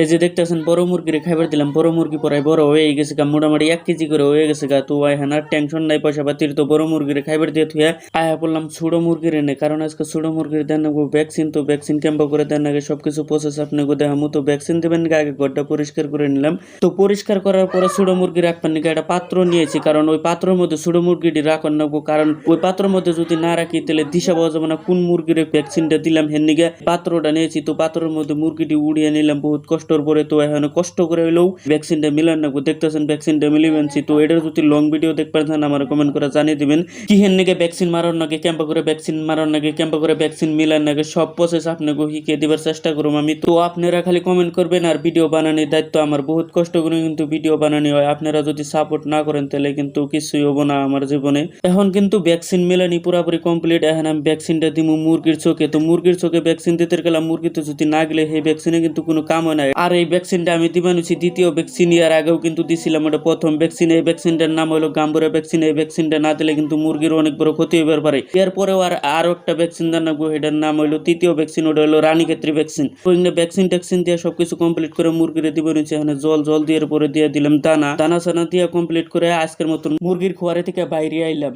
এই যে দেখতেছেন বড় মুরগিরে খাইবার দিলাম, বড় মুরগি পরাই বড় হয়ে গেছে গা, মোটামুটি 1 কেজি করে হয়ে গেছে গা। তো এখন আর টেনশন নাই পয়সা পাতির, তো বড় মুরগিরে খাইবার দিয়ে থুয়া আয়া পড়লাম ছোট মুরগির এনে, কারণ আজকে ছোট মুরগির দেন নাগো ভ্যাকসিন, তো ভ্যাকসিন ক্যাম্পা করে দেন আগে সবকিছু প্রসেস আপনাকে দেখামু। তো ভ্যাকসিন দেবেন আগে ঘরটা পরিষ্কার করে নিলাম। তো পরিষ্কার করার পরে ছোট মুরগি রাখবার নিকে একটা পাত্র নিয়েছি, কারণ ওই পাত্রের মধ্যে ছোট মুরগিটি রাখার নাগবো, কারণ ওই পাত্রের মধ্যে যদি না রাখি তাহলে দিশা পাওয়া যাবে না কোন মুরগির ভ্যাকসিনটা দিলাম। হেন নিকে পাত্রটা নিয়েছি, তো পাত্রের মধ্যে মুরগিটি উড়িয়ে নিলাম বহুত কষ্টর পরে। তো এখন কষ্ট করে হইলেও ভ্যাকসিনটা মিলান রাখবো, দেখতেছেন ভ্যাকসিনটা মিলিয়ে আনছি। তো এটার যদি লং ভিডিও দেখবার চান আমার কমেন্ট করে জানিয়ে দিবেন, কি হেন নাকি ভ্যাকসিন মারার নাকি ক্যাম্পা করে ভ্যাকসিন মারার নাকি ক্যাম্পা করে ভ্যাকসিন মিলার নাকি সব প্রসেস আপনাকে শিখিয়ে দিবার চেষ্টা করুম আমি। তো আপনারা খালি কমেন্ট করবেন, আর ভিডিও বানানোর দায়িত্ব আমার, বহুত কষ্ট করে কিন্তু ভিডিও বানানো হয়। আপনারা যদি সাপোর্ট না করেন তাহলে কিন্তু কিছুই হবো না আমার জীবনে। এখন কিন্তু ভ্যাকসিন মেলানি পুরাপুরি কমপ্লিট। এখন আমি ভ্যাকসিনটা দিব মুরগির চোখে। তো মুরগির চোখে ভ্যাকসিন দিতে গেলাম, মুরগিতে যদি না গেলে সেই ভ্যাকসিনে কিন্তু কোনো কাম হয় না। আর এই ভ্যাকসিনটা আমি দিবানুছি দ্বিতীয় ভ্যাকসিন, এর আগেও কিন্তু দিছিলাম ওটা প্রথম ভ্যাকসিন। এই ভ্যাকসিনটার নাম হলো গাম্বুরা ভ্যাকসিন। এই ভ্যাকসিনটা না দিলে কিন্তু মুরগির অনেক বড় ক্ষতি হইবার পারে। এরপরেও আরো একটা ভ্যাকসিন দেন নাগবো, এটার নাম হলো তৃতীয় ভ্যাকসিন, ওটা হলো রানীক্ষেত্রী ভ্যাকসিন। ওইখানে ভ্যাকসিন ট্যাকসিন দিয়ে সবকিছু কমপ্লিট করে মুরগিরে দিব নিচ্ছে। এখানে জল দিয়ে পরে দিয়ে দিলাম দানা সানা দিয়ে কমপ্লিট করে আজকের মতন মুরগির খোয়ারে থেকে বাইরে আইলাম।